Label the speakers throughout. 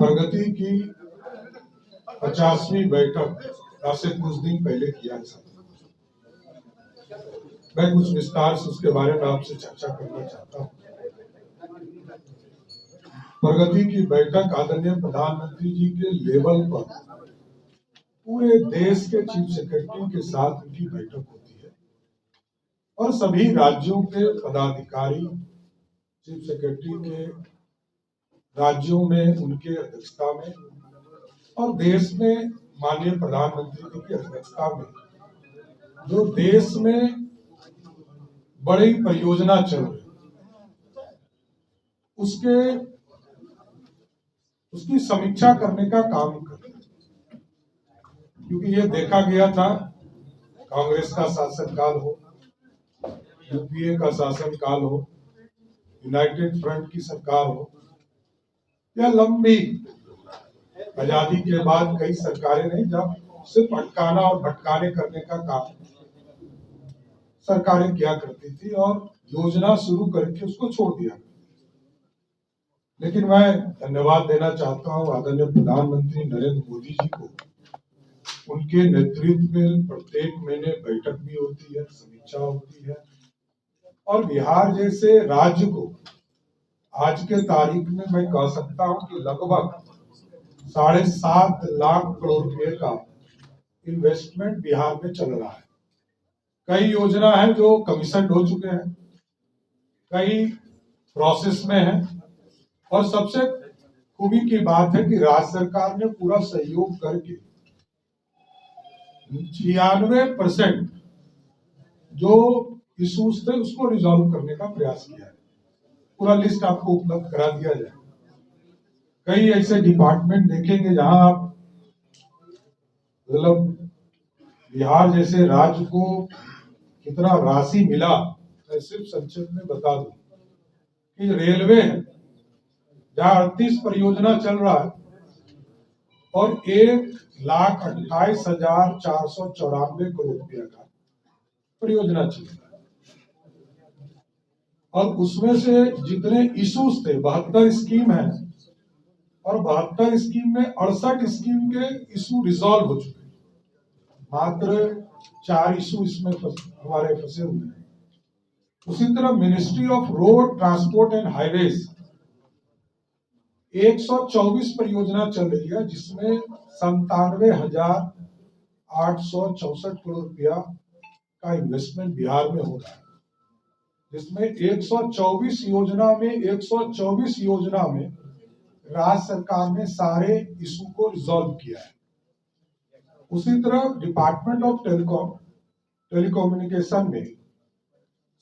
Speaker 1: प्रगति की 50वीं बैठक आज से कुछ दिन पहले किया था। मैं कुछ विस्तार से उसके बारे में आपसे चर्चा करना चाहता हूँ। प्रगति की बैठक आदरणीय प्रधानमंत्री जी के लेवल पर पूरे देश के चीफ सेक्रेटरी के साथ उनकी बैठक होती है और सभी राज्यों के पदाधिकारी चीफ सेक्रेटरी के राज्यों में उनके अध्यक्षता में और देश में माननीय प्रधानमंत्री जी की अध्यक्षता में जो देश में बड़ी परियोजना चल रही उसकी समीक्षा करने का काम कर रहे हैं। क्योंकि ये देखा गया था, कांग्रेस का शासनकाल हो, यूपीए का शासनकाल हो, यूनाइटेड फ्रंट की सरकार हो या लंबी आजादी के बाद कई सरकारें नहीं, जब सिर्फ अटकाना और भटकाने करने का काम सरकारें किया करती थी और योजना शुरू करके उसको छोड़ दिया। लेकिन मैं धन्यवाद देना चाहता हूं आदरणीय प्रधानमंत्री नरेंद्र मोदी जी को। उनके नेतृत्व में प्रत्येक महीने बैठक भी होती है, समीक्षा होती है और बिहार जैसे राज्य को आज के तारीख में मैं कह सकता हूं कि लगभग 7.5 लाख करोड़ रुपए का इन्वेस्टमेंट बिहार में चल रहा है। कई योजना है जो कमीशन हो चुके हैं, कई प्रोसेस में है और सबसे खूबी की बात है कि राज्य सरकार ने पूरा सहयोग करके 96% जो इश्यूज थे उसको रिजॉल्व करने का प्रयास किया है। पूरा लिस्ट आपको उपलब्ध करा दिया जाए। कई ऐसे डिपार्टमेंट देखेंगे जहां आप मतलब बिहार जैसे राज्य को कितना राशि मिला। मैं सिर्फ संक्षेप में बता दूं कि रेलवे है जहां 38 परियोजना चल रहा है और 1,28,494 करोड़ रुपया का परियोजना चल रहा है और उसमें से जितने इश्यूज थे 72 स्कीम है और 72 स्कीम में 68 स्कीम के इशू रिजॉल्व हो चुके हैं। मात्र 4 इशू इसमें हमारे फंसे हुए हैं। उसी तरह ministry of road transport and highways 124 परियोजना चल रही है जिसमें 97,864 करोड़ रुपया का इन्वेस्टमेंट बिहार में हो रहा है, जिसमें 124 योजना में राज्य सरकार ने सारे इशू को रिजॉल्व किया है। उसी तरह डिपार्टमेंट ऑफ टेलीकम्युनिकेशन में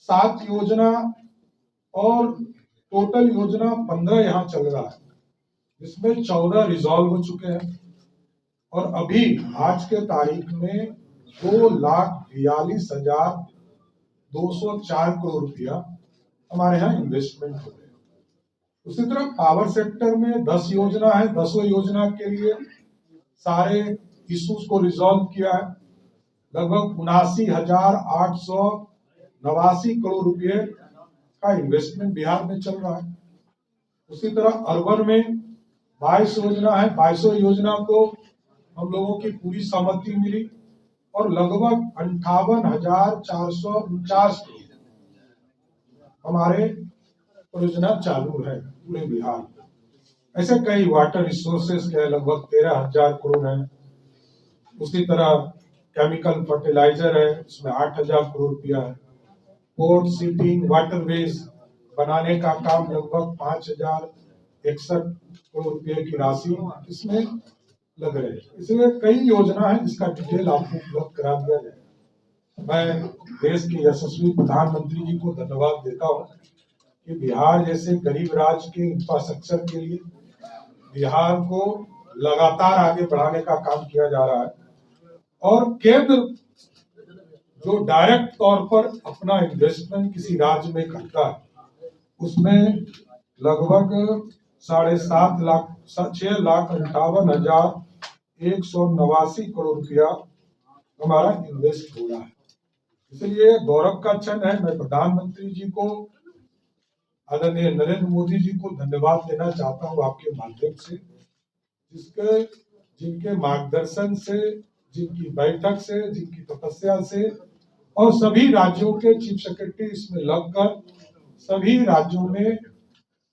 Speaker 1: 7 योजना और टोटल योजना 15 यहाँ चल रहा है, जिसमें 14 रिजॉल्व हो चुके हैं और अभी आज के तारीख में 2,42,204 करोड़ रुपया हमारे यहाँ इन्वेस्टमेंट हो रहे हैं। उसी तरह पावर सेक्टर में 10 योजना है, 10 योजना के लिए सारे इश्यूज को रिजॉल्व किया है। लगभग 79,889 करोड़ रुपए का इन्वेस्टमेंट बिहार में चल रहा है। उसी तरह अर्बन में 22 योजना है, 22 योजना को हम लोगों की पूरी सहमति मिली और लगभग 58,449 हमारे परियोजना चालू है पूरे बिहार में। ऐसे कई वाटर रिसोर्सेज के लगभग 13,000 करोड़ है। उसी तरह केमिकल फर्टिलाइजर है, इसमें 8,000 करोड़ रुपया है। पोर्ट शिपिंग वाटरवेज बनाने का काम लगभग 5,061 करोड़ रुपए की राशि इसमें लग रहे हैं। इसलिए कई योजना है जिसका डिटेल आपको उपलब्ध करा दिया जाए। मैं देश के यशस्वी प्रधानमंत्री जी को धन्यवाद देता हूँ कि बिहार जैसे गरीब राज्य के इंफ्रास्ट्रक्चर के लिए बिहार को लगातार आगे बढ़ाने का काम किया जा रहा है और केंद्र जो डायरेक्ट तौर पर अपना इन्वेस्टमेंट किसी राज्य में करता है उसमें लगभग 6,58,189 करोड़ रुपया हमारा इन्वेस्ट हो रहा है। इसलिए गौरव का क्षण है। मैं प्रधानमंत्री जी को, आदरणीय नरेंद्र मोदी जी को धन्यवाद देना चाहता हूं आपके माध्यम से जिसके जिनके मार्गदर्शन से, जिनकी बैठक से, जिनकी तपस्या से और सभी राज्यों के चीफ सेक्रेटरी इसमें लगकर सभी राज्यों में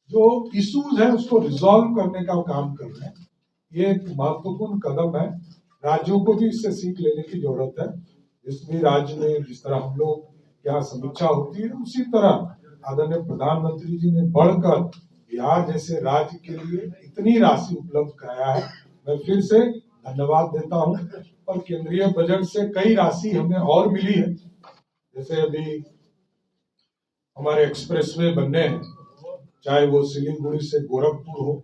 Speaker 1: जो इश्यूज है उसको रिजॉल्व करने का काम कर रहे हैं। ये एक महत्वपूर्ण कदम है। राज्यों को भी इससे सीख लेने की जरूरत है। जिस भी राज्य में जिस तरह हम लोग यहाँ समीक्षा होती है, उसी तरह आदरणीय प्रधानमंत्री जी ने बढ़कर बिहार जैसे राज्य के लिए इतनी राशि उपलब्ध कराया है। मैं फिर से धन्यवाद देता हूँ। और केंद्रीय बजट से कई राशि हमें और मिली है। जैसे अभी हमारे एक्सप्रेसवे बनने हैं, चाहे वो सिलीगुड़ी से गोरखपुर हो,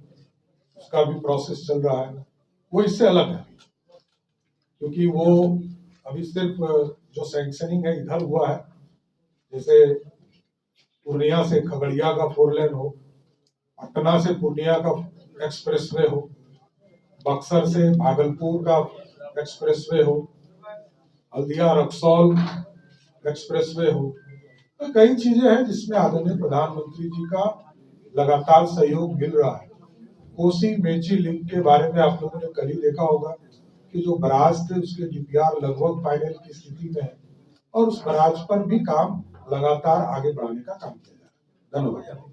Speaker 1: उसका भी प्रोसेस चल रहा है। वो इससे अलग है, क्योंकि वो अभी सिर्फ जो सैंक्शनिंग है इधर हुआ है। जैसे पूर्णिया से खगड़िया का 4 लेन हो, पटना से पूर्णिया का एक्सप्रेसवे हो, बक्सर से भागलपुर का एक्सप्रेसवे हो, हल्दिया रक्सौल एक्सप्रेसवे हो। तो कई चीजें हैं जिसमें आदरणीय प्रधानमंत्री जी का लगातार सहयोग मिल रहा है। कोसी मेची लिंक के बारे में आप लोगों ने कल ही देखा होगा कि जो बराज थे उसके डीपीआर लगभग फाइनल की स्थिति में है और उस बराज पर भी काम लगातार आगे बढ़ाने का काम किया जा रहा है। धन्यवाद।